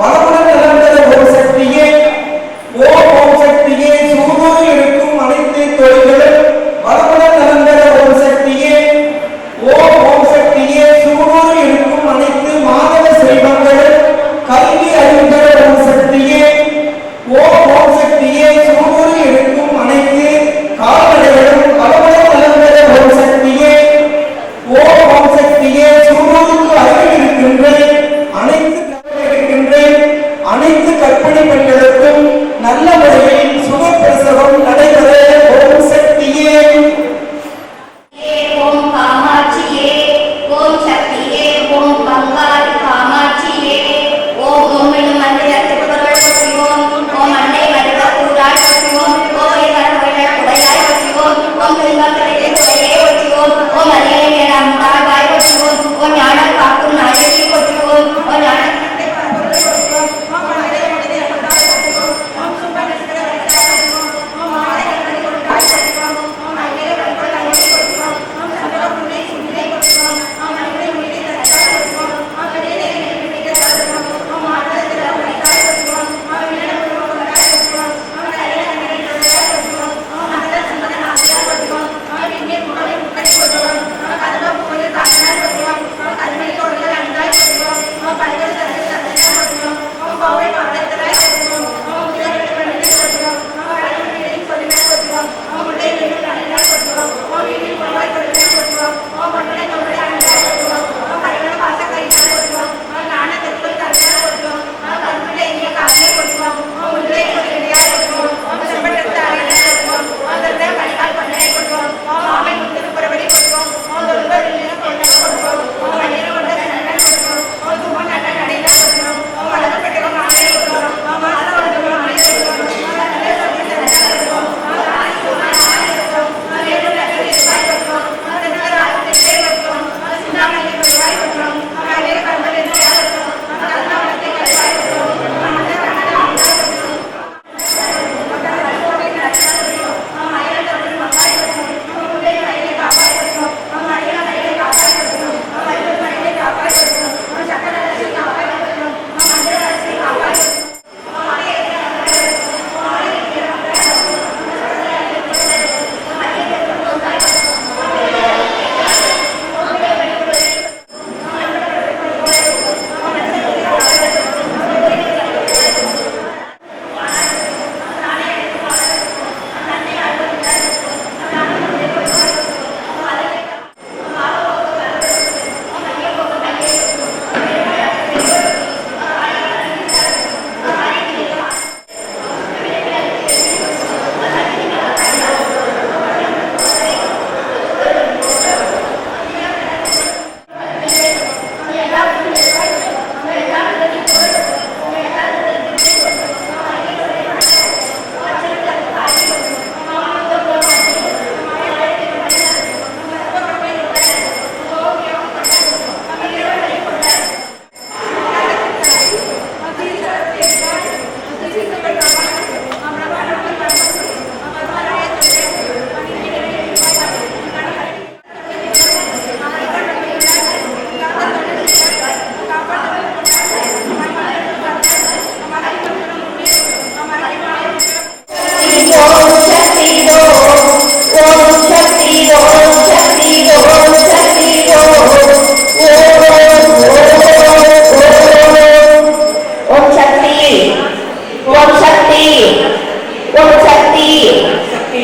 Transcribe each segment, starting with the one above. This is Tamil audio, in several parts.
வளமுடன் நிலந்தர ஒரு சக்தியே ஓம் ஓம் சக்தி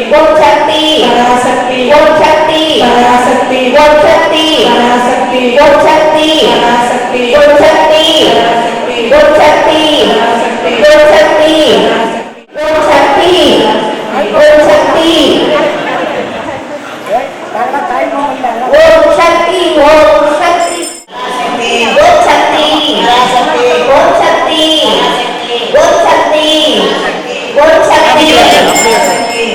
ஓம் சக்தி பராசக்தி ஓம் சக்தி பராசக்தி ஓம் சக்தி பராசக்தி ஓம் சக்தி பராசக்தி ஓம் சக்தி பராசக்தி ஓம் சக்தி பராசக்தி ஓம் சக்தி ஓம் சக்தி ஓம் சக்தி ஓம் சக்தி ஓம் சக்தி ஓம் சக்தி ஓம் சக்தி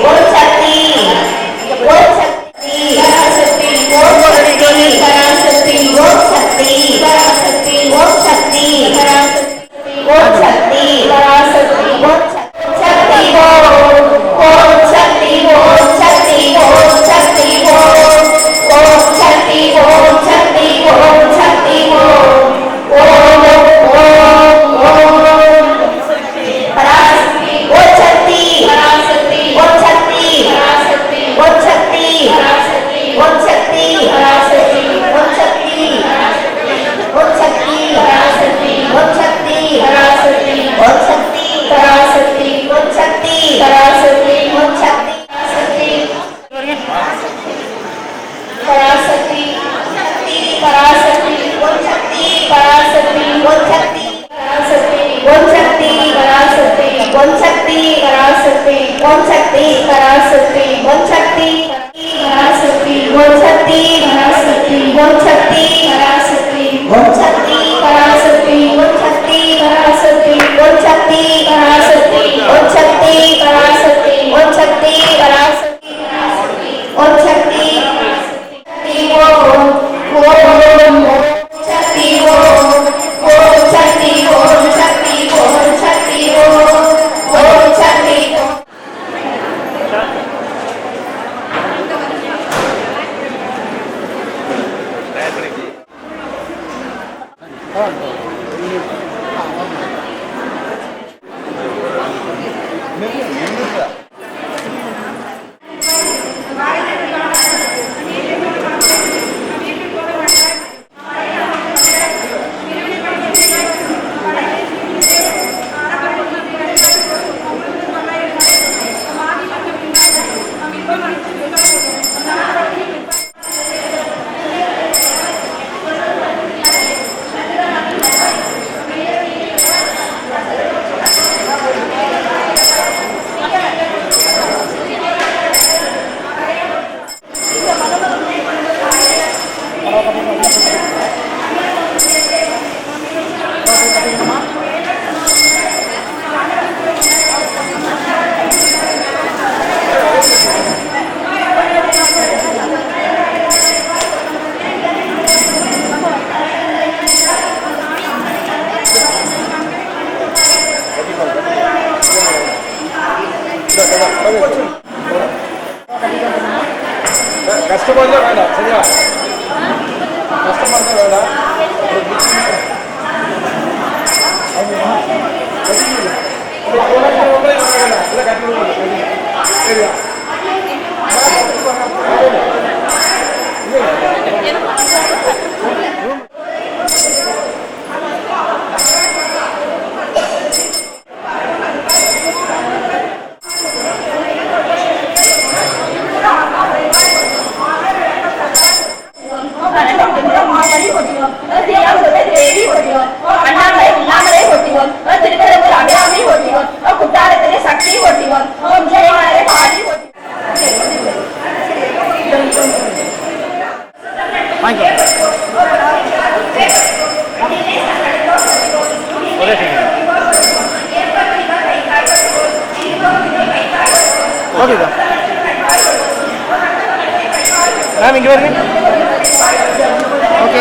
ஓம் சக்தி ஓம் சக்தி ஓம் சக்தி ஓம் சக்தி பராசக்தி ஓம் சக்தி பராசக்தி ஓம் சக்தி பராசக்தி ஓம் சக்தி பராசக்தி ஓம் சக்தி பராசக்தி ஓம் சக்தி ஓம் சக்தி ஓம் சக்தி ஓம் சக்தி ஓம் சக்தி ஓம் சக்தி ஓம் சக்தி ஓம் ஓம் பராசக்தி ஓம் சக்தி பராசக்தி ஓம் சக்தி பராசக்தி ஓம் சக்தி பராசக்தி ஓம் சக்தி பராசக்தி ஓம் சக்தி ஓம் சக்தி பராசக்தி ஓம் சக்தி பராசக்தி ஓம் சக்தி பராசக்தி ஓம் சக்தி பராசக்தி ஓம் சக்தி பராசக்தி பராசக்தி ஓம் சக்தி பராசக்தி ஓம் சக்தி பராசக்தி ஓம் சக்தி பராசக்தி ஓம் சக்தி பராசக்தி ஓம் சக்தி பராசக்தி ஓம் சக்தி பராசக்தி ஓம் சக்தி பராசக்தி ஓம் சக்தி பராசக்தி ஓம் சக்தி பராசக்தி ஓம் சக்தி பராசக்தி ஓம் சக்தி பராசக்தி ஓம் சக்தி பராசக்தி ஓம் சக்தி பராசக்தி ஓம் சக்தி ஓம் சக்தி ஓம் சக்தி ஓம் சக்தி ஓம் சக்தி ஓம் சக்தி கஷ்டப்பட வேண்டாம் சரியா கஷ்டப்பட வேண்டாம் சரியா மேம் இங்கே வருங்க ஓகே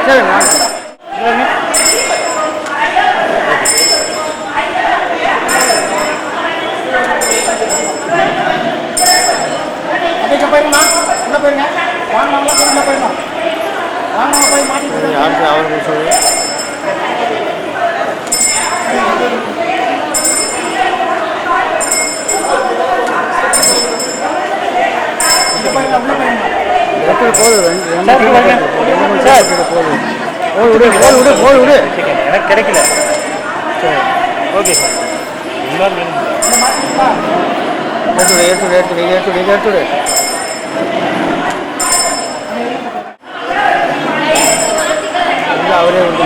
சரி மேம் அப்படியே போயிருமா உள்ள போயிருங்க வாங்க உள்ள போயிருமா வாங்க போய் மாட்டி யாருக்கு அவருக்கு சொல்லு எனக்கு கிடைக்கல சரி ஓகே சார் ஏற்றுடு அவரே வந்து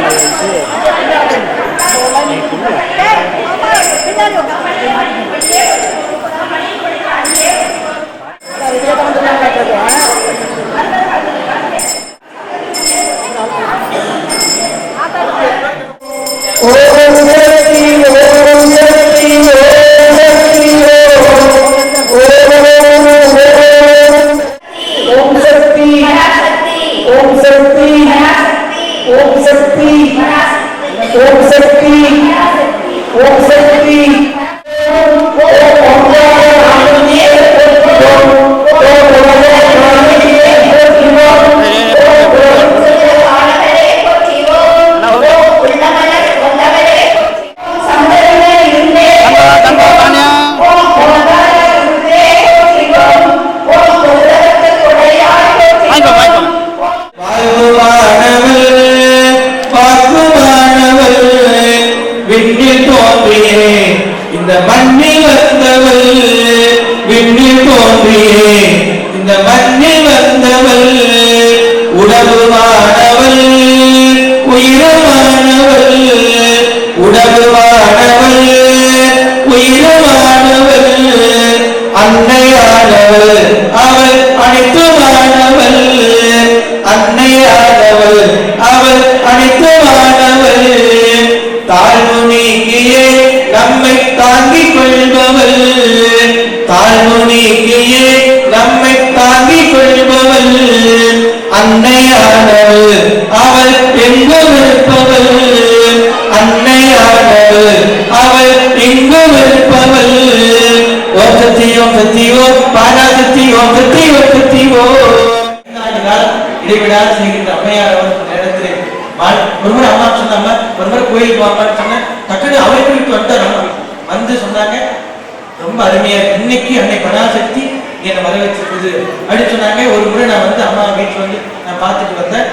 ரொம்ப அருமையா இன்னைக்கு அன்னை பராசக்தி என்னை வரவேற்றிருக்குது அப்படின்னு சொன்னாங்க. ஒரு முறை நான் வந்து அம்மா வீட்டுல வந்து நான் பார்த்துட்டு வந்தேன்.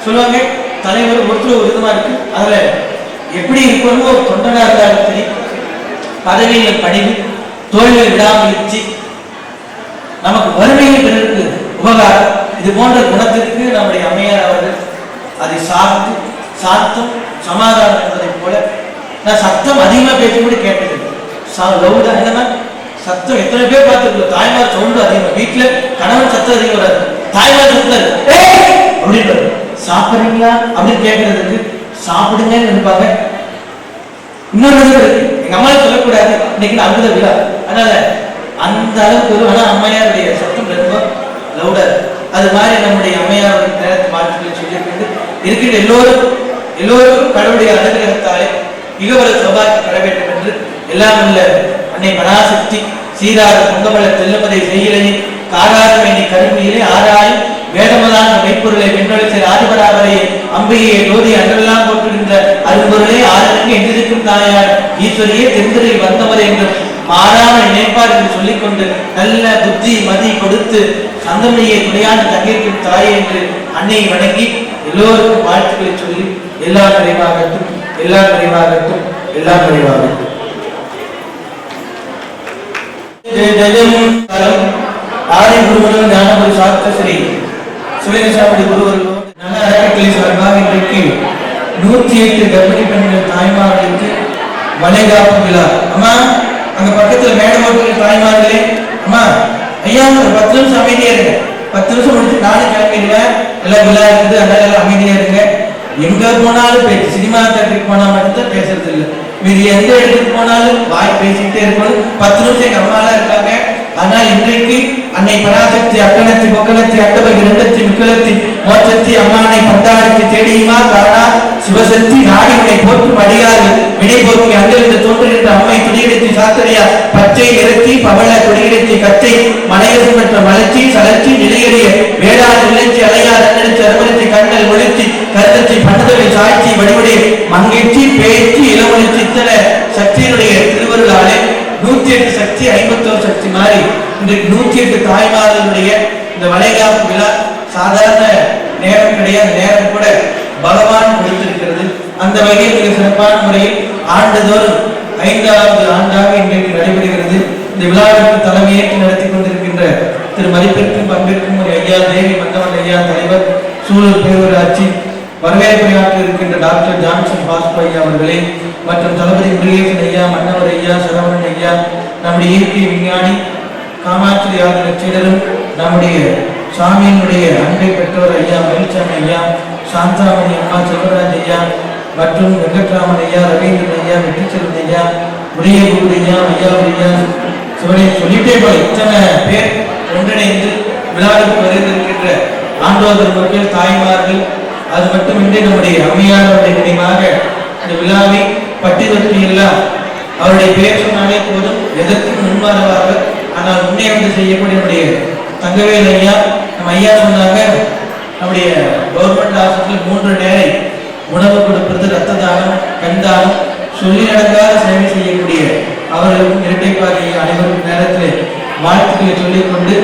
சொல்லுவாங்க தலைவர் ஒருத்தர் ஒரு விதமா இருக்கு, அதுல எப்படி இருக்கணுமோ தொண்டனா இருந்தாலும் சரி, பதவியில் பணிவு, தோல்வியில் விடாமுயற்சி, நமக்கு வறுமையை பிறருக்கு உபகாரம், இது போன்ற குணத்திற்கு நம்முடைய அம்மையார் அவர்கள் அதை சார்ந்து சாத்தம் சமாதானம் என்பதை போல நான் சத்தம் அதிகமா பேசக்கூட கேட்டது. லவுடா என்னன்னா சத்தம் எத்தனை பேர் பார்த்துருக்கோம். தாய்மார் சவுண்டு அதிகமா, வீட்டுல கணவன் சத்தம் அதிகம் வராது, தாய்மார் சத்தம் அப்படின்னு சாப்பிடுறீங்களா அப்படின்னு கேட்கறதுக்கு சாப்பிடுங்கன்னு நினைப்பாங்க. இன்னொரு இருக்கு, எங்க அம்மா சொல்லக்கூடாது இன்னைக்கு அற்புத விழா, அதனால அந்த அளவுக்கு. ஆனா அம்மையாருடைய சத்தம் ரொம்ப லவுடா. அது மாதிரி நம்முடைய அம்மையாருடைய நேரத்தை வாழ்த்துக்களை சொல்லியிருக்கு. இருக்கிற எல்லோருக்கும் கடவுளுடைய அனுகிரகத்தாலே மிகவர சௌபாக்கியம் பெற வேண்டும் என்று எல்லாம் உள்ள அன்னை பராசக்தி சீரார பொங்கமல தெல்லுமதை செய்யலையே காராரமேனி கருமையிலே ஆராயும் வேதமதான மெய்ப்பொருளை வென்றொழிச்ச ஆதிபராவரையே அம்பிகையை ஜோதி அன்றெல்லாம் போற்றுகின்ற அரும்பொருளே ஆரனுக்கு எங்கிருக்கும் தாயார் ஈஸ்வரியே தென்திரையில் வந்தவர் என்றும் மாறாமல் நினைப்பார் என்று சொல்லிக்கொண்டு நல்ல புத்தி மதி கொடுத்து சந்தமையை துணையான தங்கியிருக்கும் தாயை என்று அன்னையை வணங்கி எல்லோருக்கும் வாழ்த்துக்களை சொல்லி எல்லாம் நிறைவாகட்டும், எல்லாம் நிறைவாகட்டும், எல்லாம் நிறைவாகட்டும். ஆதி குருவர்கள் ஞானபுரி சாஸ்திர ஸ்ரீ சுவேதசாமி குருவர்களோ நல அறக்கட்டளை சார்பாக இன்றைக்கு 108 கர்ப்பிணி பெண்கள் தாய்மார்களுக்கு வளைகாப்பு விழா. அம்மா அங்க பக்கத்துல மேடமோட்டு தாய்மார்களே, அம்மா ஐயா ஒரு 10 நிமிஷம் அமைதியா இருங்க, 10 நிமிஷம் முடிச்சு நானும் கிளம்பிடுவேன். எல்லாம் விழா இருக்குது, அதனால எல்லாம் அமைதியா இருங்க. எங்க போனாலும் பேச்சு, சினிமா தேட்டருக்கு போனா மட்டும்தான் பேசுறது இல்லை, மீது எந்த இடத்துக்கு போனாலும் வாய் பேசிக்கிட்டே இருக்கணும். 10 நிமிஷம் எங்க அம்மா எல்லாம் இருக்காங்க. ஆனால் இன்றைக்கு அன்னை பராசக்தி அக்கணத்தி பொக்கணத்தி அட்டபகி ரெண்டத்தி முக்கலத்தி மோட்சத்தி அம்மானை பந்தாரத்தி தேடியுமா காரணா சிவசக்தி நாடி உன்னை போற்றும் அடியார்கள் வினை போக்கி அங்கிருந்து தோன்றுகின்ற அம்மை துடியெடுத்தி சாத்தரியா பச்சை நிறத்தி பவள துடியெடுத்தி கச்சை மலையசு பெற்ற மலர்ச்சி சலர்ச்சி நிலையறிய வேளாண் நிலச்சி அலையார் அன்னடிச்சு அருமணிச்சி கண்ணல் ஒளிச்சி கருத்தச்சி பண்டதவை சாய்ச்சி வடிவடைய மங்கிழ்ச்சி பேச்சு இளமொழிச்சி இத்தனை சக்தியினுடைய திருவருளாலே 108 சக்தி 51 சக்தி மாறி இன்றைக்கு 108 தாய்மார்களுடைய இந்த வளைகாப்பு விழா சாதாரண நேரம் கிடையாது, நேரம் கூட பகவான் கொடுத்திருக்கிறது. அந்த வகையில் மிக சிறப்பான முறையில் ஆண்டுதோறும் 5வது ஆண்டாக இன்றைக்கு நடைபெறுகிறது. இந்த விழாவிற்கு தலைமையேற்று நடத்தி கொண்டிருக்கின்ற திரு மதிப்பிற்கும் பண்பிற்கும் ஒரு ஐயா தேவி மன்னவன் ஐயா தலைவர், சூழல் பேரூராட்சி, வரவேற்புரையாற்ற இருக்கின்ற டாக்டர் ஜான்சன் பாஸ்கோ ஐயா அவர்களே, மற்றும் தளபதி முருகேசன் ஐயா, மன்னவர் ஐயா, சரவணன் ஐயா, நம்முடைய இயற்கை விஞ்ஞானி காமாட்சி ஆதரச்சீடரும், நம்முடைய சாமியினுடைய அன்பை பெற்றோர் ஐயா மயில்சாமி ஐயா, சாந்தாமணி அம்மா, செல்வராஜ் ஐயா, மற்றும் வெங்கட்ராமன் ஐயா, ரவீந்திரன் ஐயா, வெற்றிச்செல்வன் ஐயா, உரியகுரு ஐயா, ஐயா ஐயா, சிவனை சொல்லிட்டே போல இத்தனை பேர் ஒன்றிணைந்து விழாவுக்கு வருகின்ற ஆண்டோதர் மக்கள், தாய்மார்கள், அது மட்டுமின்றி நம்முடைய அம்மையாருடைய நினைவாக இந்த விழாவை பட்டி தொட்டி எல்லாம் அவருடைய பெயர் சொன்னாலே போதும், எதற்கும் முன்வருவார்கள். ஆனால் முன்னே வந்து செய்யக்கூடிய நம்முடைய தங்கவேல் ஐயா, நம்ம ஐயா சொன்னாங்க, நம்முடைய கவர்மெண்ட் ஹாஸ்பிட்டல் 3 நேரை உணவு கொடுப்பது, ரத்த தானம், கண் தானம், சொல்லி நடக்காத சேவை செய்யக்கூடிய அவர்களுக்கும் இரட்டைப்பாறை அனைவருக்கும் நேரத்தில் வாழ்த்துக்களை சொல்லிக்கொண்டு,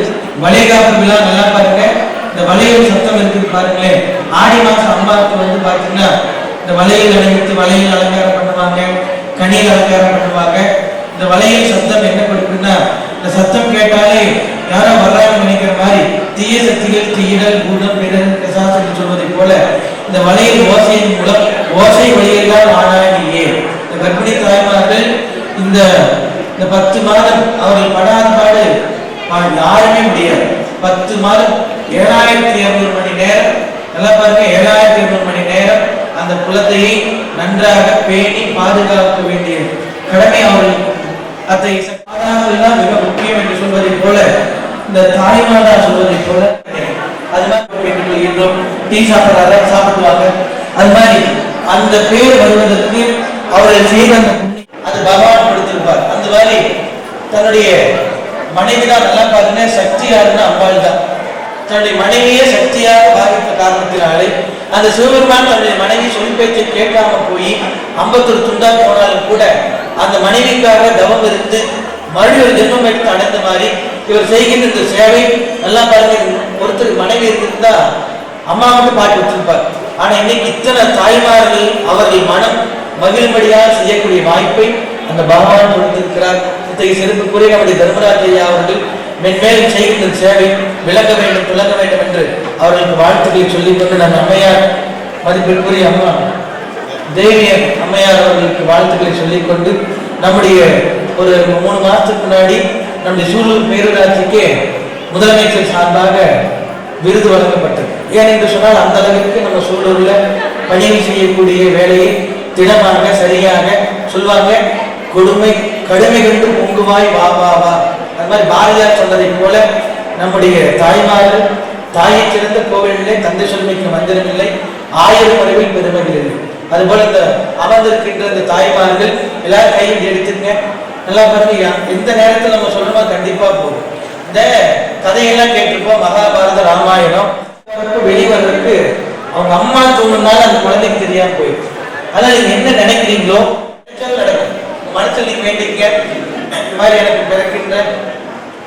வளைகாப்பு விழா நல்லா பாருங்க. இந்த வளையல் சத்தம் இருக்குது பாருங்களேன். ஆடி மாசம் அம்மாவுக்கு வந்து பாத்தீங்கன்னா இந்த வளையல் அணிவித்து வளையல் அலங்காரம் பண்ணுவாங்க, கனியில் அலங்காரம் பண்ணுவாங்க. இந்த வளையல் சத்தம் என்ன கொடுக்குன்னா, இந்த சத்தம் கேட்டாலே யாரோ வர்றாங்கன்னு நினைக்கிற மாதிரி தீய சக்திகள், தீயிடல், பூதம், பிறர், கசாசம் சொல்வதை போல இந்த வளையல் ஓசையின் மூலம் ஓசை வழியெல்லாம் ஆனாயே இந்த கர்ப்பிணி தாய்மார்கள் இந்த 10 மாதம் அவர்கள் படாத பாடு யாருமே முடியாது. 10 மாதம் 7200 மணி நேரம், நல்லா பாருங்க, 7200 மணி நேரம் அந்த குழந்தையை நன்றாக பேணி பாதுகாக்க வேண்டிய கடமை அவர்களுக்கு. அதை சாதாரண மிக முக்கியம் என்று சொல்வதை போல, இந்த தாய்மாதா சொல்வதை போல, அது மாதிரி டீ சாப்பிட்றாங்க, சாப்பிடுவாங்க. அது மாதிரி அந்த பேர் வருவதற்கு அவர்கள் செய்த அந்த அது பகவான் கொடுத்திருப்பார். அந்த மாதிரி தன்னுடைய மனைவி தான், நல்லா பாருங்க, சக்தி யாருன்னா அம்பாள் தான். தன்னுடைய மனைவியே சக்தியாக பாதித்த காரணத்தினாலே அந்த சிவபெருமான் தன்னுடைய மனைவி சொல் பேச்சை கேட்காம போய் 51 துண்டா போனாலும் கூட அந்த மனைவிக்காக தவம் இருந்து மறுபடியும் ஜென்மம் எடுத்து அடைந்த மாதிரி இவர் செய்கின்ற இந்த சேவை நல்லா பாருங்க. ஒருத்தர் மனைவி இருந்திருந்தா அம்மாவுக்கு பாட்டு வச்சிருப்பார். ஆனா இன்னைக்கு இத்தனை தாய்மார்கள் அவர்கள் மனம் மகிழும்படியாக செய்யக்கூடிய வாய்ப்பை அந்த பகவான் கொடுத்திருக்கிறார். இத்தகைய சிறப்புக்குரிய நம்முடைய தர்மராஜ் ஐயா அவர்கள் மென்மேலும் செய்கின்ற சேவை விளங்க வேண்டும், துளங்க வேண்டும் என்று அவர்களுக்கு வாழ்த்துக்களை சொல்லிக்கொண்டு, நம் அம்மையார் மதிப்பிற்குரிய அம்மா தேவியர் அம்மையார் அவர்களுக்கு வாழ்த்துக்களை சொல்லிக்கொண்டு, நம்முடைய ஒரு 3 மாதத்துக்கு முன்னாடி நம்முடைய சூழல் பேரூராட்சிக்கு முதலமைச்சர் சார்பாக விருது வழங்கப்பட்டது. ஏனென்று சொன்னால் அந்த அளவிற்கு நம்ம சூழல்ல பணிகள் செய்யக்கூடிய வேலையை திடமாக சரியாக சொல்வாங்க. கொடுமை கடுமை கண்டு பொங்குவாய் வா வா வா. அது மாதிரி பாரதியார் சொன்னதை போல நம்முடைய தாய்மார்கள் தாயை சிறந்த கோவிலிலே தந்தை சொல்மைக்கு மந்திரம் இல்லை, 1000 மறைவில் பெருமைகள் இல்லை. அதுபோல இந்த அமர்ந்திருக்கின்ற இந்த தாய்மார்கள் எல்லாரும் கையில் எடுத்துங்க. நல்லா பாருங்க, எந்த நேரத்தில் நம்ம சொல்லணுமா கண்டிப்பா போகும். இந்த கதையெல்லாம் கேட்டிருப்போம், மகாபாரத ராமாயணம் வெளிவரதுக்கு அவங்க அம்மா தூணுனால அந்த குழந்தைக்கு தெரியாம போயிடுச்சு. அதனால நீங்க என்ன நினைக்கிறீங்களோ நடக்கும். மனசில் நீங்க வேண்டிக்க, இந்த மாதிரி எனக்கு பிறக்கின்ற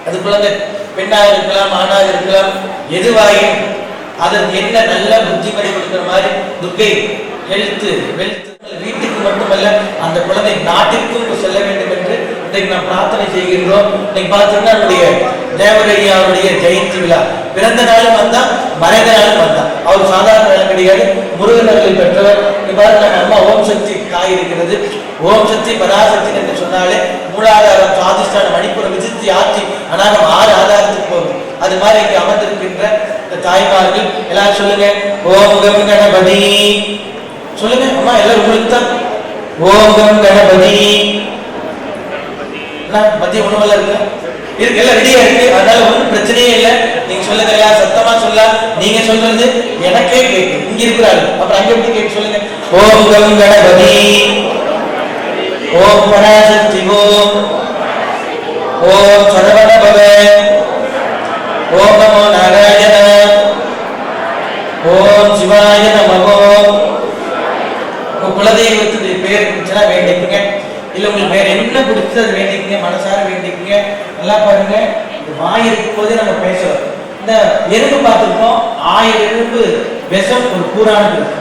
அது குழந்தை பெண்ணாக இருக்கலாம், ஆணாக இருக்கலாம், எதுவாயும் அதற்கு என்ன நல்ல புத்திமதி கொடுக்கிற மாதிரி துர்க்கை ஹெல்த் வெல்த் வீட்டுக்கு மட்டுமல்ல அந்த குழந்தை நாட்டிற்கும் செல்ல வேண்டும் என்று இன்றைக்கு நாம் பிரார்த்தனை செய்கின்றோம். இன்னைக்கு பார்த்தீங்கன்னா நம்முடைய தேவரையாவுடைய ஜெயந்தி விழா, பிறந்த நாளும் வந்தா மறைந்த நாளும் வந்தா. அவர் சாதாரண நாள் கிடையாது, முருகனர்கள் பெற்றவர். இவ்வாறு அம்மா ஓம் சக்தி காய் இருக்கிறது. ஓம் சக்தி பராசக்தி என்று சொன்னாலே மூலாதாரம், சுவாதிஷ்டான, மணிப்புரம், விசித்தி, ஆட்சி, அநாகம் 6 ஆதாரத்துக்கு போகும். அது மாதிரி இங்கே அமர்ந்திருக்கின்ற இந்த தாய்மார்கள் எல்லாரும் சொல்லுங்க, ஓம் கம் கணபதி சொல்லுங்க. அம்மா எல்லாரும் உங்களுக்கு தான். ஓம் கம் கணபதி. மத்திய உணவெல்லாம் இருக்கு, எல்லாம் ரெடியா இருக்கு. அதனால ஒன்றும் பிரச்சனையே இல்லை. நீங்க சொல்லுங்க, எல்லாம் சத்தமா சொல்ல. நீங்க சொல்றது எனக்கே கேட்கு, இங்க இருக்கிறாரு. அப்புறம் அங்க எப்படி கேட்க சொல்லுங்க. ஓம் கம் கணபதி, ஓம் பராசக்தி, ஓம் சரவண பவ, ஓம் நமோ நாராயண, ஓம் சிவாய நமோ. குலதெய்வத்துடைய பேர் இருந்துச்சுன்னா வேண்டிக்குங்க. இல்ல உங்களுக்கு வேற என்ன பிடிச்சது அது வேண்டிக்குங்க, மனசார வேண்டிக்குங்க. நல்லா பாருங்க, வாய் இருக்கும் போதே நம்ம பேசுறோம். இந்த எறும்பு பார்த்துருக்கோம், 1000 எறும்பு விஷம் ஒரு பூரானுக்கு இருக்கு.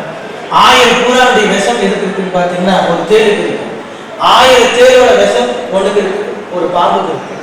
1000 பூரானுடைய விஷம் எதுக்கு இருக்குன்னு பாத்தீங்கன்னா ஒரு தேலுக்கு இருக்கு. 1000 தேலோட விஷம் ஒண்ணுக்கு இருக்கு, ஒரு பாம்புக்கு இருக்கு.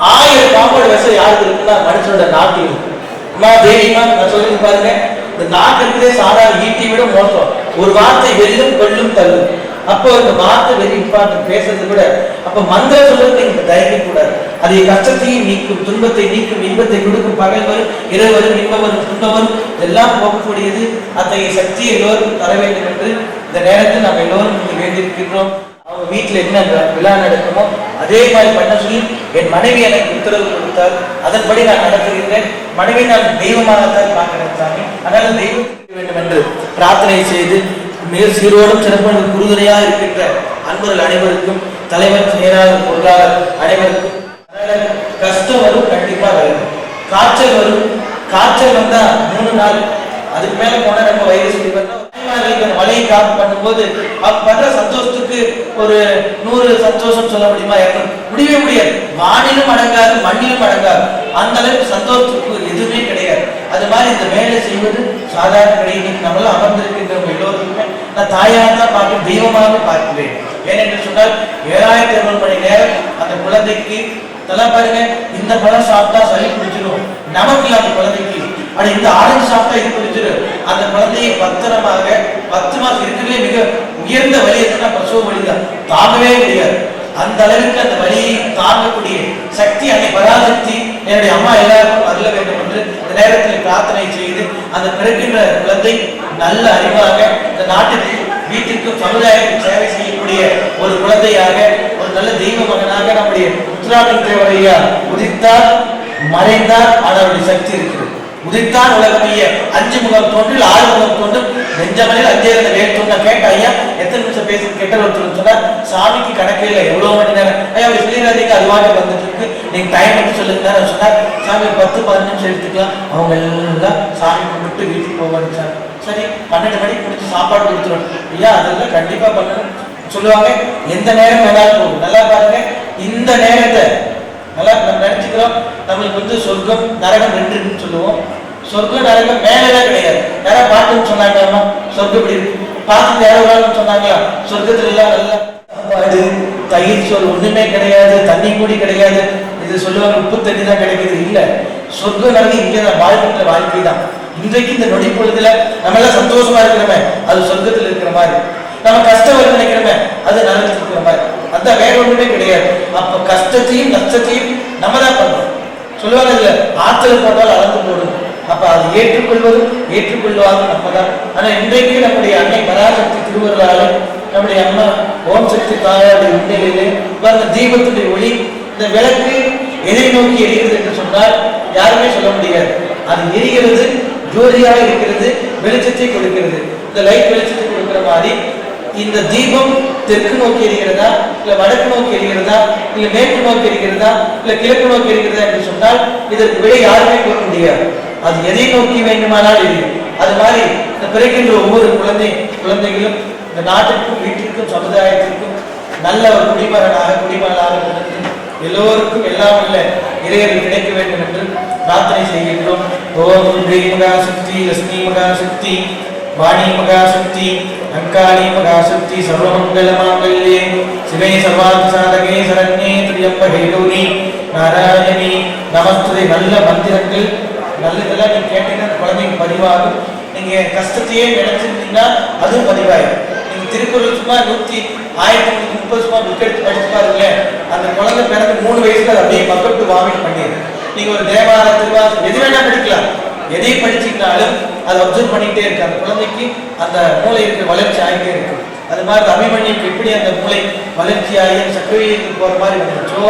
1000 காம்பவுண்ட் விஷம் யாருக்கு இருக்குன்னா மனுஷனோட நாக்கு இருக்கு. அம்மா தேவிமா நான் சொல்லிட்டு பாருங்க, இந்த நாக்கு இருக்கிறதே சாதாரண ஈட்டி விட மோசம். ஒரு வார்த்தை வெல்லும் கொல்லும் தள்ளும். அப்போ இந்த வார்த்தை வெரி இம்பார்ட்டன்ட் பேசுறது கூட. அப்ப மந்திரம் சொல்றது நீங்க தயங்க கூடாது. அது கஷ்டத்தையும் நீக்கும், துன்பத்தை நீக்கும், இன்பத்தை கொடுக்கும். பகல் வரும், இரவு வரும், இன்பம் வரும், துன்பம் வரும், இதெல்லாம் போகக்கூடியது. அத்தகைய சக்தி எல்லோருக்கும் தர வேண்டும் என்று இந்த நேரத்தில் நாம் எல்லோரும் இங்கு வேண்டியிருக்கின்றோம். அவங்க வீட்டில் என்ன விழா நடக்குமோ அதே மாதிரி பண்ண சொல்லி என் மனைவி எனக்கு உத்தரவு கொடுத்தார். அதன்படி நான் நடத்துகின்றேன். மனைவி நான் தெய்வமாகத்தான் பார்க்கிறேன் சாமி. அதனால தெய்வம் வேண்டும் என்று பிரார்த்தனை செய்து மேல் சீரோடும் சிறப்பான குருதுணையாக இருக்கின்ற அன்பர்கள் அனைவருக்கும், தலைவர் செயலாளர் பொருளாளர் அனைவருக்கும். அதனால கஷ்டம் வரும், கண்டிப்பா வரும். காய்ச்சல் வரும். காய்ச்சல் வந்தா 3 நாள், அதுக்கு மேல போனா நம்ம வைரஸ் மழையை காப்பு பண்ணும்போது அவங்க பண்ற சந்தோஷத்துக்கு ஒரு 100 சந்தோஷம் சொல்ல முடியுமா? முடியவே முடியாது. வானிலும் அடங்காது, மண்ணிலும் அடங்காது. அந்த அளவுக்கு சந்தோஷத்துக்கு எதுவுமே கிடையாது. அது மாதிரி இந்த வேலை செய்வது சாதாரண கிடையாது. நம்மளாம் அமர்ந்திருக்கின்றவங்க எல்லோருக்குமே நான் தாயாக தான் பார்க்கிறேன், தெய்வமாக பார்க்கிறேன். ஏனென்று சொன்னால் 7200 மணி நேரம் அந்த குழந்தைக்கு இதெல்லாம் பாருங்க. இந்த பழம் சாப்பிட்டா சளி பிடிச்சிடும், நமக்கு இல்ல அந்த குழந்தைக்கு. ஆனா இந்த ஆரஞ்சு சாப்பிட்டா இது பிடிச்சிடும். அந்த குழந்தையை பத்திரமாக 10 மாசம் இருக்கிறதுலே மிக உயர்ந்த வலி எதுனா பிரசவ வலிதான், தாங்கவே முடியாது. அந்த அளவுக்கு அந்த வலியை தாங்கக்கூடிய சக்தி அன்னை பராசக்தி என்னுடைய அம்மா எல்லாருக்கும் அருள வேண்டும் என்று இந்த நேரத்தில் பிரார்த்தனை செய்து அந்த பிறக்கின்ற குழந்தை நல்ல அறிவாக இந்த நாட்டுக்கு, வீட்டிற்கும், சமுதாயத்திற்கு சேவை செய்யக்கூடிய ஒரு குழந்தையாக, ஒரு நல்ல தெய்வ மகனாக நம்முடைய முத்துராமலிங்க தேவர் ஐயா உதித்தார், மறைந்தார். அவருடைய சக்தி இருக்கிறது. உதித்தான் உலகமைய 5 முகம் தோன்றில் 6 முகம் தோன்றும் நெஞ்சமனில் 5 இருந்த வேல் தோன்ற கேட்ட ஐயா எத்தனை நிமிஷம் பேசி கேட்ட ஒருத்தர் சொன்னார், சாமிக்கு கணக்கே இல்லை, எவ்வளவு மணி நேரம் ஐயா அப்படி சொல்லிடாதீங்க, அதுவாக வந்துட்டு இருக்கு, நீங்க டைம் எடுத்து சொல்லுங்க சொன்னார். சாமி 10-15 நிமிஷம் எடுத்துக்கலாம். அவங்க எல்லாம் சாமி கும்பிட்டு வீட்டுக்கு போவாங்க. சார் சரி 12 மணிக்கு முடிச்சு சாப்பாடு கொடுத்துருவோம் ஐயா, அதெல்லாம் கண்டிப்பா பண்ணணும் சொல்லுவாங்க. எந்த நேரம் வேணாலும் போகும். நல்லா பாருங்க, இந்த நேரத்தை நல்லா நம்ம நினைச்சுக்கிறோம். நம்மளுக்கு சொர்க்கம் நரகம் 2 இருக்குன்னு சொல்லுவோம். சொர்க்கம் நரகம் மேலெல்லாம் கிடையாது. யாராவது பாட்டுன்னு சொன்னாங்க, சொர்க்கம் இப்படி பார்த்துட்டு யாராவது சொன்னாங்களா? சொர்க்கத்துல எல்லாம் நல்லா சாப்பாடு, தயிர் சோறு ஒண்ணுமே கிடையாது, தண்ணி கூடி கிடையாது. இது சொல்லுவாங்க உப்பு தண்ணி தான் கிடைக்குது. இல்ல, சொர்க்க நரகம் இங்கேதான், வாழ்க்கின்ற வாழ்க்கை தான். இன்றைக்கு இந்த நொடி பொழுதுல நம்ம எல்லாம் சந்தோஷமா இருக்கிறோமே, அது சொர்க்கத்துல இருக்கிற மாதிரி. நம்ம கஷ்டம் வருது நினைக்கிறோமே, அது நரகத்தில் இருக்கிற மாதிரி. அதான் வேற ஒண்ணுமே கிடையாது. அப்ப கஷ்டத்தையும் நஷ்டத்தையும் நம்ம தான் பண்றோம். சொல்லுவாங்க இல்ல, ஆற்றல் போட்டால் அளந்து போடும். அப்ப அது ஏற்றுக்கொள்வதும் ஏற்றுக்கொள்வாங்க நம்ம தான். ஆனா இன்றைக்கு நம்முடைய அன்னை பராசக்தி திருவருளாலும் நம்முடைய அம்மா ஓம் சக்தி தாயாருடைய உண்மையிலே அந்த தீபத்துடைய ஒளி, இந்த விளக்கு எதை நோக்கி எரிகிறது என்று சொன்னால் யாருமே சொல்ல முடியாது. அது எரிகிறது, ஜோதியாக இருக்கிறது, வெளிச்சத்தை கொடுக்கிறது. இந்த லைட் வெளிச்சத்தை கொடுக்கிற மாதிரி இந்த தீபம் தெற்கு நோக்கி எரிகிறதா, இல்ல வடக்கு நோக்கி எரிகிறதா, இல்ல மேற்கு நோக்கி எரிகிறதா, இல்ல கிழக்கு நோக்கி எரிகிறதா என்று சொன்னால் இதற்கு விடை யாருமே கூற முடியாது. அது எதை நோக்கி வேண்டுமானால் எரியும். அது மாதிரி இந்த பிறக்கின்ற ஒவ்வொரு குழந்தைகளும் இந்த நாட்டிற்கும், வீட்டிற்கும், சமுதாயத்திற்கும் நல்ல ஒரு குடிமகனாக எல்லோருக்கும் எல்லாம் இல்ல இறையர்கள் கிடைக்க வேண்டும் என்று பிரார்த்தனை செய்கின்றோம். ஓம் ஸ்ரீ மகாசக்தி, லட்சுமி மகாசக்தி, வாணி மகாசக்தி, அங்காளி மகாசக்தி, சர்வமங்கல மாங்கல்யே சிவே சர்வார்த்த சாதகே சரண்யே திரியம்பகே கௌரி நாராயணி நமஸ்துதே. நல்ல மந்திரங்கள் நல்லதெல்லாம் நீங்க கேட்டீங்கன்னா குழந்தைங்க பதிவாகும். நீங்க கஷ்டத்தையே நினைச்சிருந்தீங்கன்னா அதுவும் பதிவாயிடும். நீங்க திருக்குறள் சும்மா 1330 சும்மா புக் எடுத்து படிச்சு பாருங்களேன். அந்த குழந்தை பிறகு 3 வயசுல அது அப்படியே மக்கள் வாமிட் பண்ணிடுது. நீங்க ஒரு தேவார திருவாசம் எது வேணா படிக்கலாம். எதை படிச்சுக்கிட்டாலும் அதை அப்சர்வ் பண்ணிட்டே இருக்கு. அந்த குழந்தைக்கு அந்த மூளை இருக்கிற வளர்ச்சி ஆகிட்டே இருக்கு. அது மாதிரி அபிமன்யுக்கு எப்படி அந்த மூளை வளர்ச்சியாகி சக்கரவீதிக்கு போற மாதிரி வந்துச்சோ,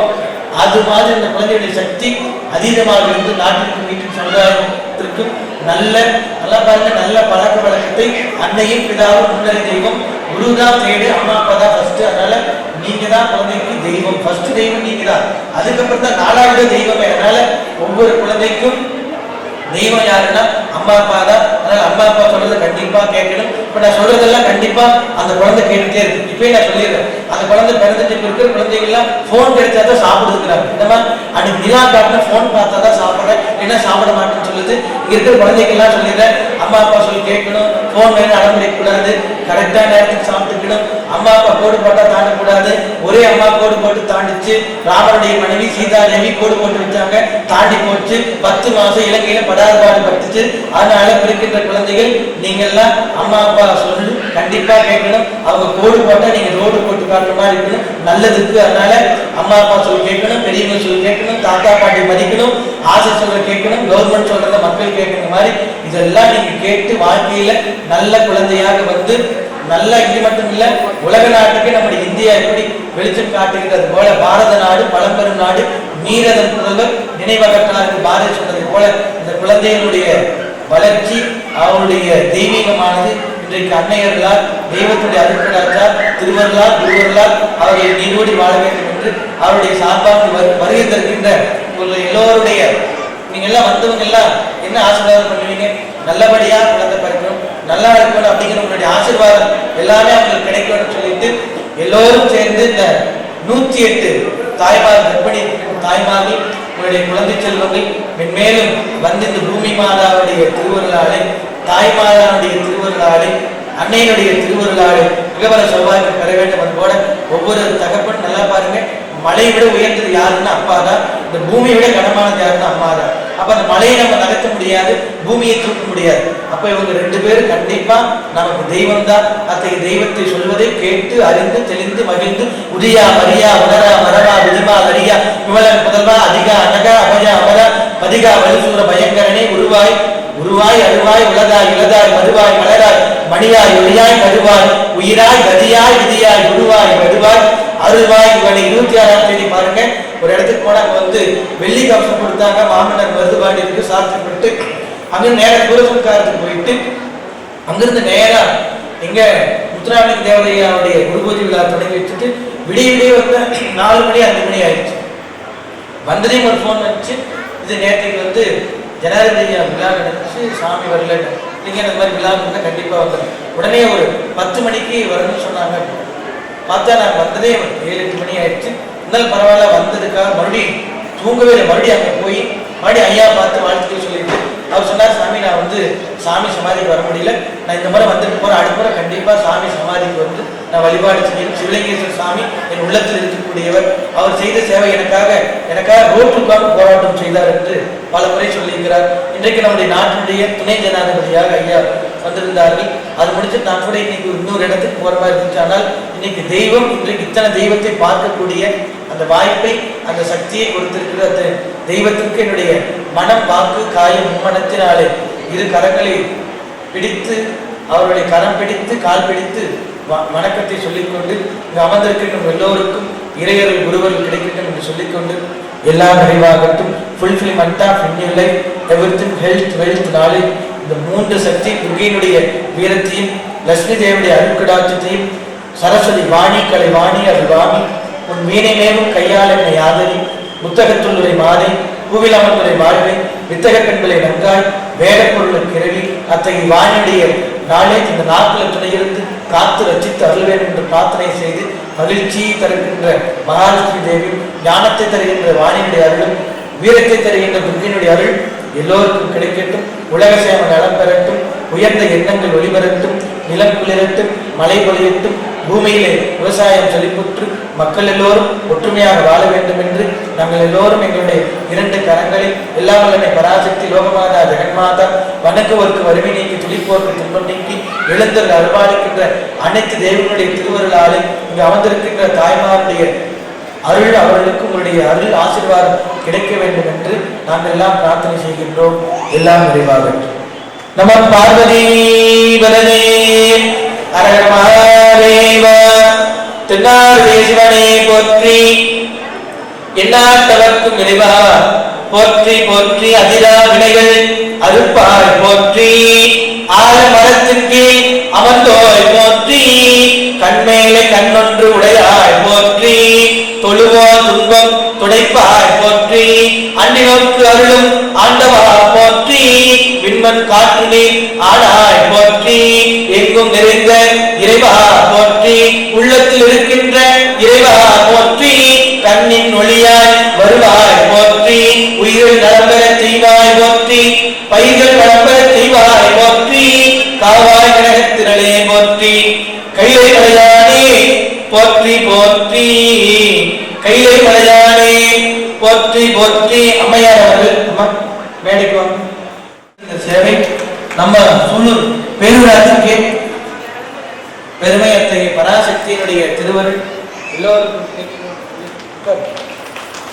அது மாதிரி அந்த குழந்தையுடைய சக்தி அதீதமாக இருந்து நாட்டிற்கும், வீட்டின் சமுதாயத்திற்கும் நல்லா பாருங்க, நல்ல பழக்க வழக்கத்தை அன்னையும் பிதாவும் முன்னறி தெய்வம் குருதான் தேடு, அம்மா அப்பா தான் ஃபர்ஸ்ட். அதனால நீங்க தான் குழந்தைக்கு தெய்வம். ஃபர்ஸ்ட் தெய்வம் நீங்க தான், அதுக்கப்புறம் தான் 4வது தெய்வமே. அதனால ஒவ்வொரு குழந்தைக்கும் தெய்வம் யாருன்னா அம்மா அப்பா தான். அதனால அம்மா அப்பா சொல்றதை கண்டிப்பா கேட்கணும். இப்ப நான் சொல்றதெல்லாம் கண்டிப்பா அந்த குழந்தை கேட்டுட்டே இருக்கு. இப்பயே நான் சொல்லிடுறேன், அந்த குழந்தை பிறந்துட்டு இருக்கிற குழந்தைகள்லாம் போன் கிடைச்சா தான் சாப்பிடுறாங்க. இந்த மாதிரி அன்னைக்கு நிலா காட்டின போன் பார்த்தா தான் சாப்பிட்றேன், என்ன சாப்பிட மாட்டேன்னு சொல்லுது. இங்க இருக்கிற குழந்தைகள்லாம் சொல்லிடுறேன், அம்மா அப்பா சொல்லி கேட்கணும், போன் வேணும் அடம்பிடிக்க கூடாது, கரெக்டா நேரத்துக்கு சாப்பிட்டுக்கணும். அம்மா அப்பா கோடு போட்டா தாண்டக்கூடாது, ஒரே அம்மா கோடு போட்டு தாண்டிச்சு. ராமனுடைய மனைவி சீதாதேவி கோடு போட்டு வச்சாங்க, தாண்டி போச்சு. 10 மாசம் இலங்கையில படாதபாடு பட்டுச்சு. அதனால பிறக்கின்ற குழந்தைகள் நீங்க எல்லாம் அம்மா அப்பா சொல்லு கண்டிப்பா கேட்கணும். அவங்க கோடு போட்டா நீங்க ரோடு போட்டு காட்டுற மாதிரி இருக்கணும், நல்லதுக்கு. அதனால அம்மா அப்பா சொல்லி கேட்கணும், பெரியவங்க சொல்லி கேட்கணும், தாத்தா பாட்டி மதிக்கணும், ஆசை சொல்ற கேட்கணும், கவர்மெண்ட் சொல்றத மக்கள் கேட்கணும் மாதிரி இதெல்லாம் நீங்க கேட்டு வாழ்க்கையில நல்ல குழந்தையாக வந்து நல்ல இது மட்டும் இல்ல உலக நாட்டுக்கு நம்முடைய இந்தியா எப்படி வெளிச்சம் காட்டுகிறது போல பாரத நாடு பழம்பெரும் நாடு மீரதன் புதல்வர் நினைவகத்தாருக்கு பாரதி சொன்னது போல இந்த குழந்தைகளுடைய வளர்ச்சி அவருடைய தெய்வீகமானது இன்றைக்கு அன்னையர்களால் தெய்வத்துடைய அருட்களாச்சார் திருவர்களால் குருவர்களால் அவர்களை நீரோடி வாழ வேண்டும் என்று அவருடைய சார்பாக வருகை தருகின்ற உங்களுடைய எல்லோருடைய நீங்க எல்லாம் வந்தவங்க எல்லாம் என்ன ஆசீர்வாதம் பண்ணுவீங்க? நல்லபடியா குழந்தை பிறக்கணும், நல்லா இருக்கணும் அப்படிங்கிற உங்களுடைய ஆசீர்வாதம் எல்லாமே அவங்களுக்கு கிடைக்கணும்னு சொல்லிட்டு எல்லோரும் சேர்ந்து இந்த 108 தாய்மார் கர்ப்பிணி தாய்மார்கள் உங்களுடைய குழந்தை செல்வங்கள் மென்மேலும் வந்து இந்த பூமி மாதாவுடைய திருவருளாலே தாய்மாதாவுடைய திருவருளாலே அன்னையினுடைய திருவருளாலே மிகவர சௌபாகியம் பெற வேண்டும். அது போல ஒவ்வொரு தகப்பன் நல்லா பாருங்க, மலையை விட உயர்ந்தது யாருன்னா அப்பா தான், இந்த பூமியை விட கனமானது யாருன்னா அம்மா தான். அப்ப அந்த மலையை நம்ம நகர்த்த முடியாது, பூமியை தூக்க முடியாது. அப்ப இவங்க 2 பேரும் கண்டிப்பா நமக்கு தெய்வம் தான். அத்தகைய தெய்வத்தை சொல்வதை கேட்டு அறிந்து தெளிந்து மகிழ்ந்து உதியா மரியா உணரா மரவா விதிமா வரியா விமலன் புதல்வா அதிகா அனகா அபஜா அமரா பதிகா வலுசூர பயங்கரனே உருவாய் உருவாய் அருவாய் உலகாய் இலதாய் மதுவாய் மலராய் மணியாய் ஒளியாய் கருவாய் உயிராய் கதியாய் விதியாய் குருவாய் வடுவாய் அருள்வாய். இவனை 26ஆம் தேதி பாருங்க ஒரு இடத்துக்கு போனா வந்து வெள்ளி கவசம் கொடுத்தாங்க. மாமன்னர் மருதுபாண்டி இருக்கு சாத்திரப்பட்டு அங்க நேர சூரசம்காரத்துக்கு போயிட்டு அங்கிருந்து நேரா எங்க முத்துராமலிங்க தேவரையாவுடைய குரு பூஜை விழா தொடங்கி வச்சுட்டு விடிய விடிய வந்து 4 மணி 5 மணி ஆயிடுச்சு. வந்ததையும் ஒரு போன் வச்சு இது நேரத்துக்கு வந்து ஜனாதிபதி விழா நடந்துச்சு, சாமி வரல, நீங்க இந்த மாதிரி விழா இருந்தா கண்டிப்பா வந்துடும். உடனே ஒரு 10 மணிக்கு வரணும்னு சொன்னாங்க. பார்த்தா நான் வந்ததே 7-8 மணி ஆயிடுச்சு. இருந்தாலும் பரவாயில்ல வந்ததுக்காக மறுபடியும் தூங்கவே இல்லை. மறுபடியும் அங்கே போய் மறுபடியும் ஐயா பார்த்து வாழ்த்துக்கள் சொல்லிட்டு அவர் சொன்னார், சாமி நான் வந்து சாமி சமாதிக்கு வர முடியல, நான் இந்த முறை வந்துட்டு போறேன், அடுத்த முறை கண்டிப்பா சாமி சமாதிக்கு வந்து நான் வழிபாடு செய்யணும். சிவலிங்கேஸ்வரர் சாமி என் உள்ளத்தில் இருக்கக்கூடியவர், அவர் செய்த சேவை எனக்காக ரோட்டுக்காக போராட்டம் செய்தார் என்று பல முறை சொல்லியிருக்கிறார். இன்றைக்கு நம்முடைய நாட்டினுடைய துணை ஜனாதிபதியாக ஐயா வந்திருந்தார்கள். அது முடிச்சு நான் கூட இன்னைக்கு இன்னொரு இடத்துக்கு போற மாதிரி இருந்துச்சு. ஆனால் இன்னைக்கு தெய்வம் இன்றைக்கு இத்தனை தெய்வத்தை பார்க்கக்கூடிய அந்த வாய்ப்பை அந்த சக்தியை கொடுத்திருக்கிற அந்த தெய்வத்திற்கு என்னுடைய மனம் வாக்கு காயம் மும்மனத்தினாலே 2 கரங்களை பிடித்து அவருடைய கரம் பிடித்து கால் பிடித்து வணக்கத்தை சொல்லிக்கொண்டு இங்கு அமர்ந்திருக்கின்ற எல்லோருக்கும் இறையர்கள் குருவர்கள் கிடைக்கட்டும் என்று சொல்லிக்கொண்டு எல்லாம் நிறைவாகட்டும். Fulfilment of new life, everything, health, wealth, knowledge, இந்த 3 சக்தி துர்கையினுடைய வீரத்தையும் லட்சுமி தேவியுடைய அருட்கடாட்சத்தையும் சரஸ்வதி வாணி கலை வாணி அருள் வாணி உன் மீனை மேலும் கையால் என்னை ஆதரி புத்தகத்துள்ளுரை மாதை பூவில் அமர்ந்துரை வாழ்வை வித்தக பெண்களை நன்காய் வேடப்பொருளுக்கு இரவி அத்தகைய வாணியுடைய நாலேஜ் இந்த நாட்கள் துணையிருந்து காத்து ரச்சித்து அருள் வேண்டும் என்று பிரார்த்தனை செய்து மகிழ்ச்சியை தருகின்ற மகாலட்சுமி தேவி ஞானத்தை தருகின்ற வாணியுடைய அருளும் வீரத்தை தருகின்ற துர்கையினுடைய அருள் எல்லோருக்கும் கிடைக்கட்டும். உலக சேம நலம் பெறட்டும், உயர்ந்த எண்ணங்கள் ஒளிபரட்டும், நிலம் குளிரட்டும், மழை பொழியட்டும், பூமியிலே விவசாயம் செழிப்புற்று மக்கள் எல்லோரும் ஒற்றுமையாக வாழ வேண்டும் என்று நாங்கள் எல்லோரும் எங்களுடைய 2 கரங்களில் எல்லாம் வல்லமை பராசக்தி லோகமாதா ஜெகன்மாதா வணக்குவருக்கு வறுமை நீக்கி துடிப்போருக்கு துன்பம் நீக்கி எழுந்தல் அருள்பாலிக்கின்ற அனைத்து தெய்வங்களுடைய திருவருளாலே இங்கு அமர்ந்திருக்கின்ற தாய்மாருடைய அருள் அவர்களுக்கு உங்களுடைய அருள் ஆசீர்வாதம் கிடைக்க வேண்டும் என்று நாங்கள் எல்லாம் பிரார்த்தனை செய்கின்றோம். எல்லாம் நிறைவாகட்டும். நம பார்வதி வதனே அரஹர மகாதேவ. தென்னாடுடைய சிவனே போற்றி, எந்நாட்டவர்க்கும் இறைவா போற்றி போற்றி. அதிரா வினைகள் அறுப்பாய் போற்றி, ஆல மரத்தின் கீழ் அமர்ந்தோய் போற்றி, கண்மேலே கண்ணொன்று உடையாய் போற்றி, தொழுவோ துன்பம் துடைப்பாய் போற்றி, அன்னினோர்க்கு அருளும் ஆண்டவா போற்றி, விண்மண் காற்று நீர் ஆனாய் போற்றி, எங்கும் நிறைந்த இறைவா போற்றி, உள்ளத்தில் இருக்கின்ற இறைவா போற்றி, கண்ணின் ஒளியாய் வருவாய் போற்றி, உயிரில் நலம்பெற செய்வாய் போற்றி, பயிர்கள் நலம்பெற செய்வாய் போற்றி, காவாய் கனகத்திரளே போற்றி, கைலை கலையானே போற்றி போற்றி. கைலை மலையானே போற்றி போற்றி. அம்மையார் அவர்கள் அம்மா மேடைக்கு வாங்க. இந்த சேவை நம்ம சூலூர் பேரூராட்சிக்கு பெருமை. அத்தகைய பராசக்தியினுடைய திருவருள் எல்லோருக்கும்.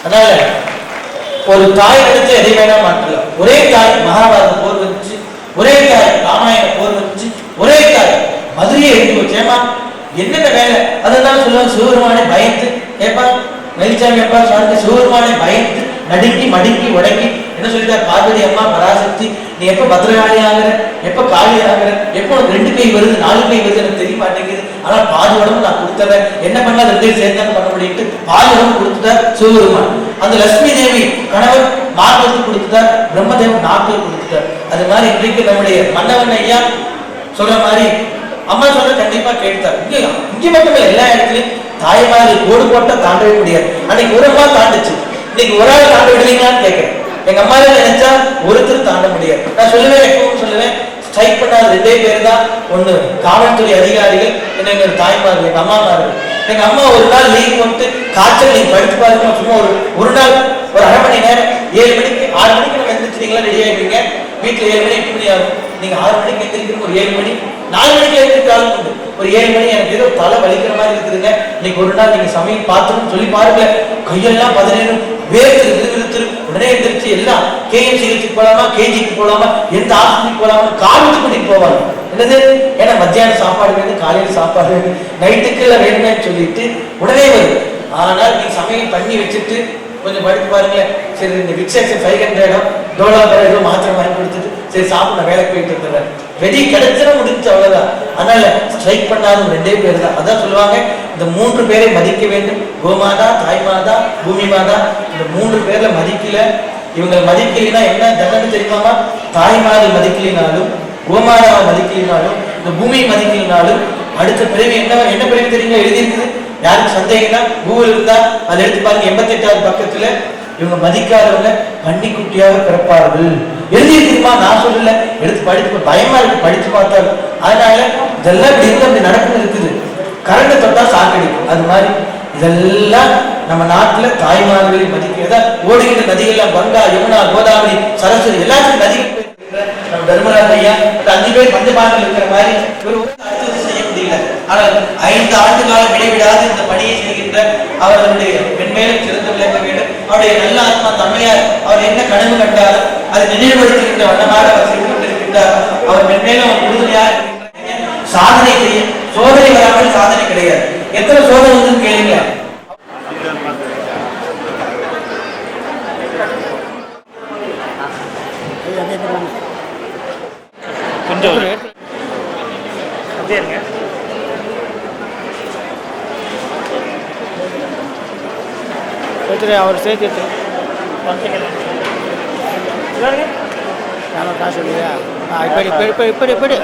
அதனால ஒரு தாய் எடுத்து எதை வேணா மாற்றலாம். ஒரே தாய் மகாபாரத போர் வந்துச்சு, ஒரே தாய் ராமாயண போர் வந்துச்சு, ஒரே தாய் மதுரையை எடுத்து வச்சேமா என்னென்ன வேலை. அதனால சொல்லுவாங்க சிவபெருமானை பயந்து கேட்பா மயில்சாமி அப்பா சார்ந்த சிவபெருமானை பயந்து நடுக்கி மடுக்கி உடக்கி என்ன சொல்லிட்டார் பார்வதி அம்மா பராசக்தி, நீ எப்ப பத்திரகாளி ஆகுற, எப்ப காளி ஆகுற, எப்ப உனக்கு 2 கை வருது 4 கை வருது எனக்கு தெரிய மாட்டேங்குது. ஆனா பாதி உடம்பு நான் கொடுத்தேன், என்ன பண்ணா 2 சேர்ந்தாலும் பண்ண முடியுட்டு பாதி உடம்பு கொடுத்துட்டார் சிவபெருமான். அந்த லட்சுமி தேவி கணவர் மார்புக்கு கொடுத்துட்டார், பிரம்மதேவன் நாக்குல கொடுத்துட்டார். அது மாதிரி இன்றைக்கு நம்முடைய மன்னவன் ஐயா சொல்ற மாதிரி அம்மா சொல்ற கண்டிப்பா கேட்டார். இங்க மட்டும் எல்லா இடத்துலயும் தாய்மாரி கோடு போட்டா தாண்டவே முடியாது. அன்னைக்கு ஒரு அம்மா தாண்டுச்சு, இன்னைக்கு ஒரு ஆள் தாண்ட விடுவீங்களான்னு கேட்கிறேன். எங்க அம்மா நினைச்சா ஒருத்தர் தாண்ட முடியாது. நான் சொல்லுவேன், எப்பவும் சொல்லுவேன், ஸ்ட்ரைக் பண்ணாத 2 பேர் தான். ஒண்ணு காவல்துறை அதிகாரிகள், இன்னொரு தாய்மார்கள், எங்க அம்மாமார்கள். எங்க அம்மா ஒரு நாள் லீவ் போட்டு காய்ச்சல் நீங்க படிச்சு பாருங்க, சும்மா ஒரு நாள் ஒரு அரை மணி நேரம் 7 மணிக்கு 6 மணிக்கு நம்ம எந்திரிச்சிட்டீங்களா ரெடி ஆயிடுவீங்க. வீட்டுல 7 மணி 8 மணி ஆகும். நீங்க 6 மணிக்கு எந்திரிக்கிறீங்க, ஒரு 7 மணி 4 மணிக்கு எழுந்திருக்காலும் உண்டு. ஒரு 7 மணி எனக்கு ஏதோ தலை வலிக்கிற மாதிரி இருக்குதுங்க, இன்னைக்கு ஒரு நாள் நீங்க சமையல் பார்த்துன்னு சொல்லி பாருங்க. கையெல்லாம் 17 வேர்த்து உடனே எந்திரிச்சு எல்லாம் கேஎம் சிகிச்சைக்கு போலாமா, கேஜிக்கு போலாமா, எந்த ஆஸ்பத்திரிக்கு போலாமா, காலேஜ் கூட்டிட்டு போவாங்க. என்னது, ஏன்னா மத்தியானம் சாப்பாடு வேணும், காலையில் சாப்பாடு வேணும், நைட்டுக்கு எல்லாம் வேணுமே சொல்லிட்டு உடனே வருது. ஆனால் நீ சமையல் பண்ணி வச்சுட்டு கொஞ்சம் படுத்து பாருங்களேன். சரி இந்த விக்ஸேஷன் 500 டோலா ஏதோ மாத்திரை வாங்கி கொடுத்துட்டு சரி சாப்பிட வேலைக்கு போயிட்டு இருக்கிறேன். வெடி கிடைச்சா முடிஞ்சு அவ்வளவுதான். அதனால ஸ்ட்ரைக் பண்ணாத 2 பேர் தான். அதான் சொல்லுவாங்க, இந்த 3 பேரை மதிக்க வேண்டும். கோமாதா, தாய் மாதா, பூமி மாதா. இந்த 3 பேர்ல மதிக்கல, இவங்க மதிக்கலைன்னா என்ன தண்டனை தெரியுமாமா? தாய்மாரை மதிக்கலினாலும், கோமாதாவை மதிக்கலினாலும், இந்த பூமியை மதிக்கலினாலும் அடுத்த பிறவி என்ன பிறவி தெரியுங்க எழுதியிருக்குது. யாருக்கு சந்தேகம்னா கூகுள் இருந்தா அதை எடுத்து பாருங்க. 88வது பக்கத்துல இவங்க மதிக்காதவங்க கன்னிக்குட்டியாக பிறப்பார்கள் எழுதியிருக்குமா? நான் சொல்லல, எடுத்து படித்து பயமா இருக்கு படிச்சு பார்த்தாலும். அதனால இதெல்லாம் இப்படி இருந்து அப்படி நடக்குன்னு இருக்குது. கரண்ட் தொட்டா சாக்கடிக்கும். அது மாதிரி இதெல்லாம் நம்ம நாட்டுல தாய்மார்களை மதிக்கிறதா. ஓடுகின்ற நதிகள்லாம் கங்கா, யமுனா, கோதாவரி, சரஸ்வதி எல்லாத்தையும் நதிகள் நம்ம தர்மராஜ் ஐயா 5 பேர் பஞ்சபாண்டல் இருக்கிற மாதிரி ஒரு அடுத்தது செய்ய முடியல. ஆனால் 5 ஆண்டு காலம் இடைவிடாது இந்த பணியை செய்கின்ற அவர்களுடைய மென்மேலும் சிறந்து விளங்க வேண்டும். அவருடைய நல்ல ஆத்மா தம்மையார் அவர் என்ன கனவு கண்டார் அதை நினைவுபடுத்துகின்ற வண்ணமாக அவர் செய்து கொண்டிருக்கின்றார். அவர் மென்மேலும் அவர் உறுதுணையாக சாதனை செய்ய. சோதனை வராமல் சாதனை கிடையாது. எத்தனை சோதனை வந்து கேளுங்க. கொஞ்சம் அவர் சேர்த்து காசு இல்லையா? இப்படி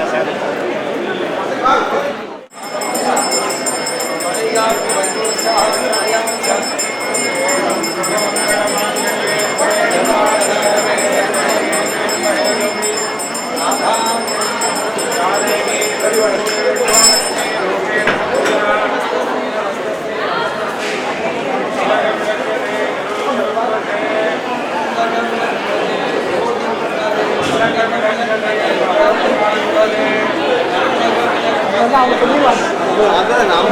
அதான் நாம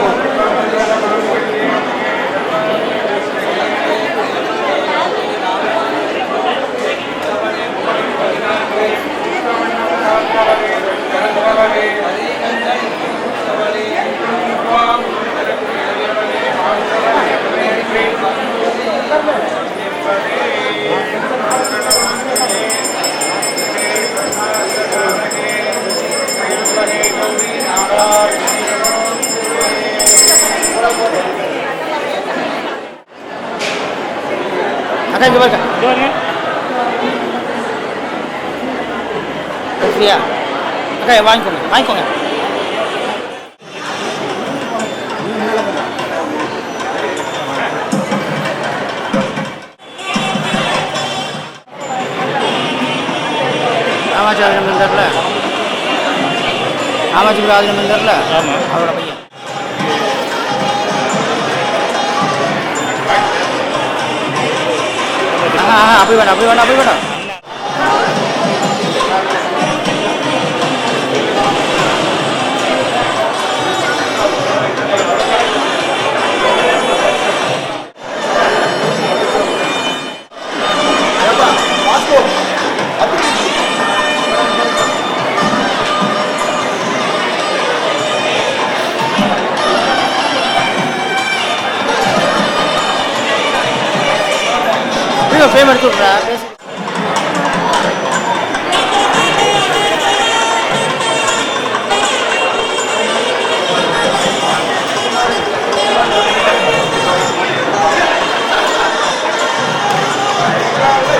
அக்கா இங்க பாருங்க. ஃப்ரீயா? அக்கா வாங்கிக்கோங்க. ஆமாச்சி ராஜனம் இருந்தார்ல, அவரோட பையன். அப்படி வேண்டாம் அப்படி வேண்டாம் அப்படி வேண்டாம். ஃப்ரேம் எடுத்து விட்றா பேசி.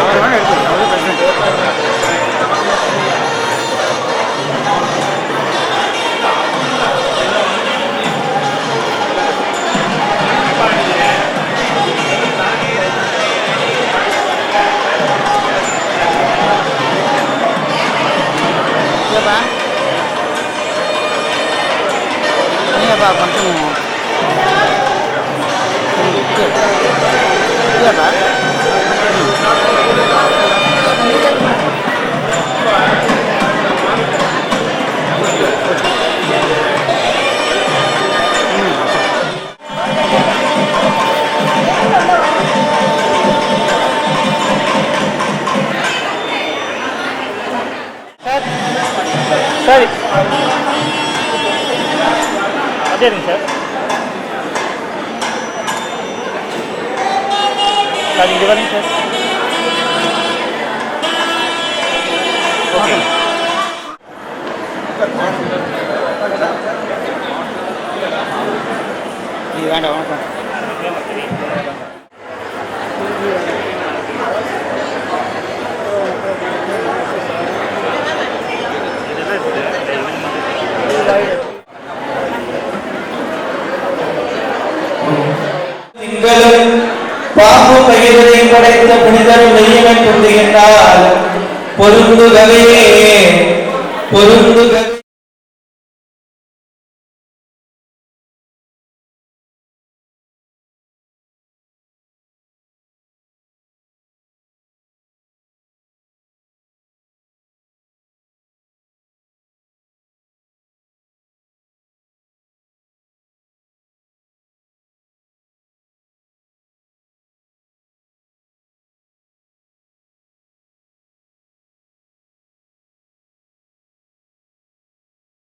அவர் வேணா எடுத்து அவரு president. Iya Pak. Ini apa konsumen? Iya Pak. சரி சரிங்க சார். சார் இங்கே வரீங்க சார். ஓகே இது வேண்டாம் வணக்கம். பாம்பு பயிரை படைத்த புனிதர் மெய்யனை கொண்டுகின்றார். பொருந்துகவே பொருந்துக